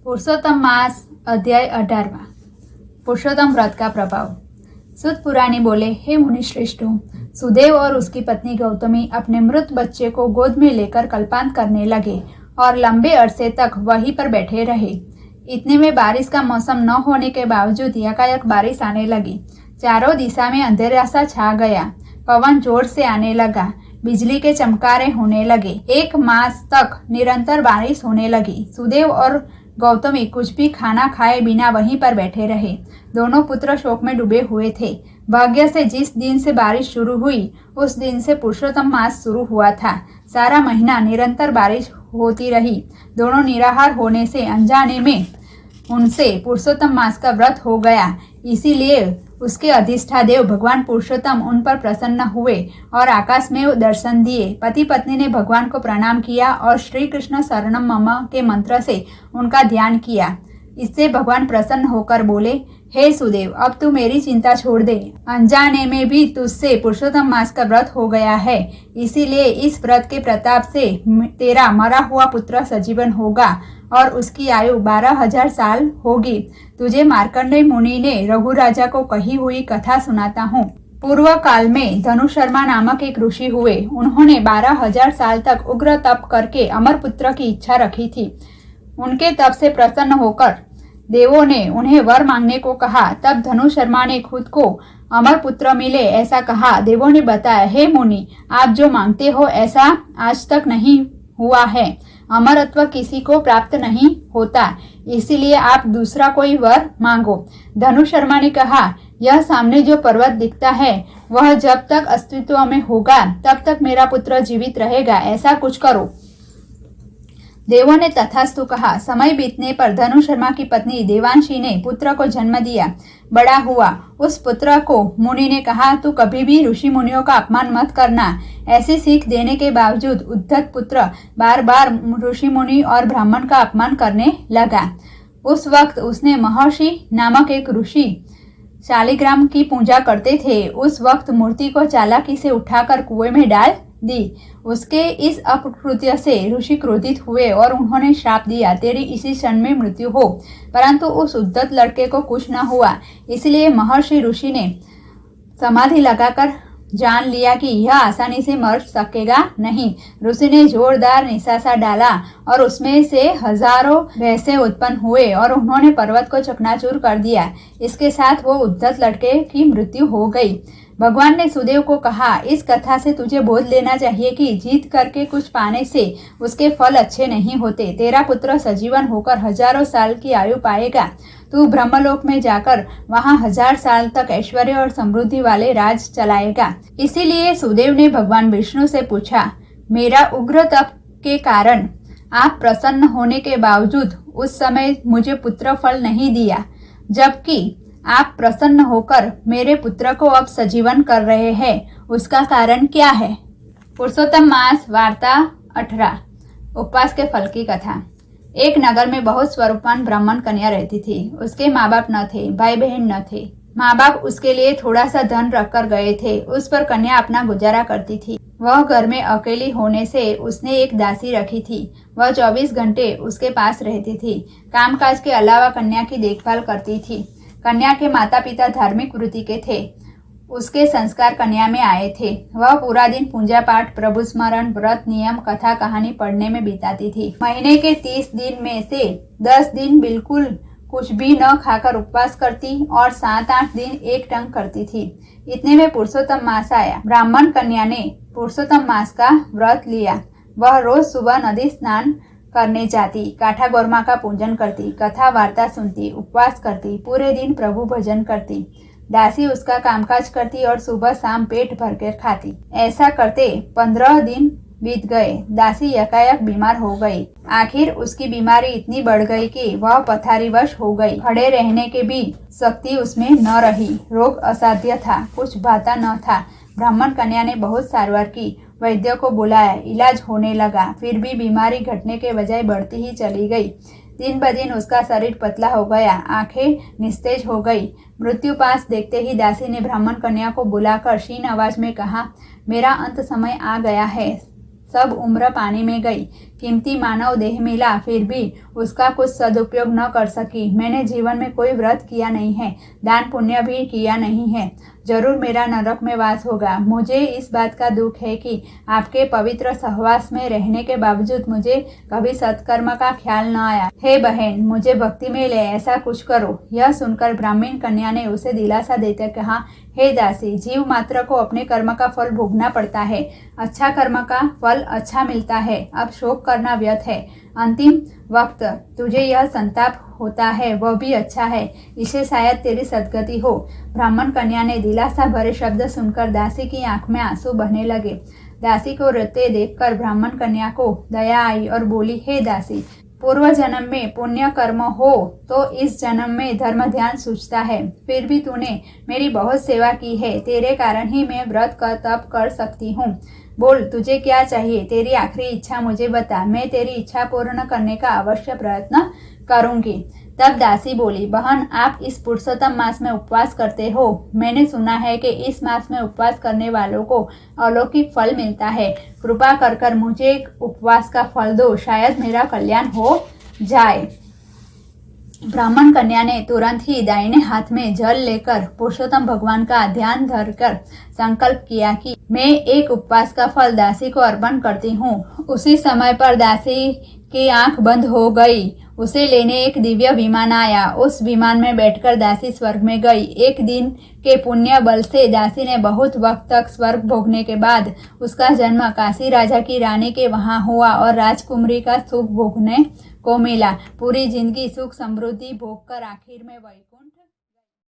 पुरुषोत्तम मास अध्याय 18वां। पुरुषोत्तम व्रत का प्रभाव। सूत पुराणी बोले, हे मुनि श्रेष्ठों, सुदेव और उसकी पत्नी गौतमी अपने मृत बच्चे को गोद में लेकर कल्पांत करने लगे और लंबे अरसे तक वहीं पर बैठे रहे। इतने में बारिश का मौसम न होने के बावजूद यकायक बारिश आने लगी। चारों दिशा में अंधेरा सा छा गया। पवन जोर से आने लगा। बिजली के चमकारे होने लगे। 1 मास तक निरंतर बारिश होने लगी। सुदेव और गौतमी कुछ भी खाना खाए बिना वहीं पर बैठे रहे। दोनों पुत्र शोक में डूबे हुए थे। भाग्य से जिस दिन से बारिश शुरू हुई उस दिन से पुरुषोत्तम मास शुरू हुआ था। सारा महीना निरंतर बारिश होती रही। दोनों निराहार होने से अनजाने में उनसे पुरुषोत्तम मास का व्रत हो गया। इसीलिए उसके अधिष्ठादेव भगवान पुरुषोत्तम उन पर प्रसन्न हुए और आकाश में दर्शन दिए। पति पत्नी ने भगवान को प्रणाम किया और श्री कृष्ण शरणम मम के मंत्र से उनका ध्यान किया। इससे भगवान प्रसन्न होकर बोले, हे सुदेव, अब तू मेरी चिंता छोड़ दे। अनजाने में भी तुझसे पुरुषोत्तम मास का व्रत हो गया है। इसीलिए इस व्रत के प्रताप से तेरा मरा हुआ पुत्र सजीवन होगा और उसकी आयु 12,000 साल होगी। तुझे मार्कंडेय मुनि ने रघु राजा को कही हुई कथा सुनाता हूँ। पूर्व काल में धनुशर्मा नामक एक ऋषि हुए। उन्होंने 12,000 साल तक उग्र तप करके अमर पुत्र की इच्छा रखी थी। उनके तप से प्रसन्न होकर देवों ने उन्हें वर मांगने को कहा। तब धनुशर्मा ने खुद को अमर पुत्र मिले ऐसा कहा। देवों ने बताया, हे मुनि, आप जो मांगते हो ऐसा आज तक नहीं हुआ है। अमरत्व किसी को प्राप्त नहीं होता, इसीलिए आप दूसरा कोई वर मांगो। धनुशर्मा ने कहा, यह सामने जो पर्वत दिखता है वह जब तक अस्तित्व में होगा तब तक मेरा पुत्र जीवित रहेगा, ऐसा कुछ करो। देवों ने तथास्तु कहा। समय बीतने पर धनुशर्मा की पत्नी देवांशी ने पुत्र को जन्म दिया। बड़ा हुआ। उस पुत्र को मुनि ने कहा, तू कभी भी ऋषि मुनियों का अपमान मत करना। ऐसी सीख देने के बावजूद उद्धत पुत्र बार बार ऋषि मुनि और ब्राह्मण का अपमान करने लगा। उस वक्त उसने महर्षि नामक एक ऋषि शालिग्राम की पूजा करते थे। उस वक्त मूर्ति को चालाकी से उठाकर कुएं में डाल दी। उसके इस अपकृत्य से ऋषि क्रोधित हुए और उन्होंने श्राप दिया, तेरी इसी क्षण में मृत्यु हो। परंतु उस उद्धत लड़के को कुछ न हुआ। इसलिए महर्षि ऋषि ने समाधि लगाकर जान लिया कि यह आसानी से मर सकेगा नहीं। ऋषि ने जोरदार निशासा डाला और उसमें से हजारों भैंसे उत्पन्न हुए और उन्होंने पर्वत को चकनाचूर कर दिया। इसके साथ वो उद्धत लड़के की मृत्यु हो गई। भगवान ने सुदेव को कहा, इस कथा से तुझे बोध लेना चाहिए कि जीत करके कुछ पाने से उसके फल अच्छे नहीं होते। तेरा पुत्र सजीवन होकर हजारों साल की आयु पाएगा। तू ब्रह्मलोक में जाकर वहां 1000 साल तक ऐश्वर्य और समृद्धि वाले राज चलाएगा। इसीलिए सुदेव ने भगवान विष्णु से पूछा, मेरा उग्र तप के कारण आप प्रसन्न होने के बावजूद उस समय मुझे पुत्र फल नहीं दिया, जबकि आप प्रसन्न होकर मेरे पुत्र को अब सजीवन कर रहे हैं, उसका कारण क्या है? पुरुषोत्तम मास वार्ता 18। उपवास के फल की कथा। एक नगर में बहुत स्वरूपवान ब्राह्मण कन्या रहती थी। उसके माँ बाप न थे, भाई बहन न थे। माँ बाप उसके लिए थोड़ा सा धन रखकर गए थे। उस पर कन्या अपना गुजारा करती थी। वह घर में अकेली होने से उसने एक दासी रखी थी। वह 24 घंटे उसके पास रहती थी। कामकाज के अलावा कन्या की देखभाल करती थी। कन्या के माता पिता धार्मिक वृत्ति के थे। उसके संस्कार कन्या में आए थे। वह पूरा दिन पूजा पाठ, प्रभु स्मरण, व्रत, नियम, कथा कहानी पढ़ने में बिताती थी। महीने के 30 दिन में से 10 दिन बिल्कुल कुछ भी न खाकर उपवास करती और 7-8 दिन एक टंग करती थी। इतने में पुरुषोत्तम मास आया। ब्राह्मण कन्या ने पुरुषोत्तम मास का व्रत लिया। वह रोज सुबह नदी स्नान करने जाती, काठा गौरमा का पूजन करती, कथा वार्ता सुनती, उपवास करती, पूरे दिन प्रभु भजन करती। दासी उसका कामकाज करती और सुबह शाम पेट भरकर खाती। ऐसा करते 15 दिन बीत गए। दासी यकायक बीमार हो गई। आखिर उसकी बीमारी इतनी बढ़ गई कि वह पथारीवश हो गई। खड़े रहने के भी शक्ति उसमें न रही। रोग असाध्य था, कुछ भाता न था। ब्राह्मण कन्या ने बहुत सारवार की, वैद्य को बुलाया, इलाज होने लगा, फिर भी बीमारी घटने के बजाय बढ़ती ही चली गई। दिन ब दिन उसका शरीर पतला हो गया, आंखें निस्तेज हो गई। मृत्यु पास देखते ही दासी ने ब्राह्मण कन्या को बुलाकर क्षीण आवाज में कहा, मेरा अंत समय आ गया है। सब उम्र पानी में गई। कीमती मानव देह मिला, फिर भी उसका कुछ सदुपयोग न कर सकी। मैंने जीवन में कोई व्रत किया नहीं है, दान पुण्य भी किया नहीं है। जरूर मेरा नरक में वास होगा। मुझे इस बात का दुख है कि आपके पवित्र सहवास में रहने के बावजूद मुझे कभी सत्कर्म का ख्याल न आया। हे बहन, मुझे भक्ति में ले, ऐसा कुछ करो। यह सुनकर ब्राह्मण कन्या ने उसे दिलासा देते कहा, हे दासी, जीव मात्र को अपने कर्म का फल भोगना पड़ता है। अच्छा कर्म का फल अच्छा मिलता है। अब शोक करना व्यर्थ है। अंतिम वक्त तुझे यह संताप होता है, वह भी अच्छा है। इसे शायद तेरी सद्गति हो। ब्राह्मण कन्या ने दिलासा भरे शब्द सुनकर दासी की आंख में आंसू बहने लगे। दासी को रोते देखकर ब्राह्मण कन्या को दया आई और बोली, हे दासी, पूर्व जन्म में पुण्य कर्म हो तो इस जन्म में धर्म ध्यान सूझता है। फिर भी तूने मेरी बहुत सेवा की है, तेरे कारण ही मैं व्रत का तप कर सकती हूँ। बोल, तुझे क्या चाहिए? तेरी आखिरी इच्छा मुझे बता, मैं तेरी इच्छा पूर्ण करने का अवश्य प्रयत्न करूंगी। तब दासी बोली, बहन, आप इस पुरुषोत्तम मास में उपवास करते हो। मैंने सुना है कि इस मास में उपवास करने वालों को अलौकिक फल मिलता है। कृपा कर मुझे उपवास का फल दो, शायद मेरा कल्याण हो जाए। ब्राह्मण कन्या ने तुरंत ही दाहिने हाथ में जल लेकर पुरुषोत्तम भगवान का ध्यान धरकर संकल्प किया कि मैं एक उपवास का फल दासी को अर्पण करती हूँ। उसी समय पर दासी की आंख बंद हो गई। उसे लेने एक दिव्य विमान आया। उस विमान में बैठकर दासी स्वर्ग में गई। एक दिन के पुण्य बल से दासी ने बहुत वक्त तक स्वर्ग भोगने के बाद उसका जन्म काशी राजा की रानी के वहां हुआ और राजकुमारी का सुख भोगने को मिला। पूरी जिंदगी सुख समृद्धि भोग कर आखिर में वैकुंठ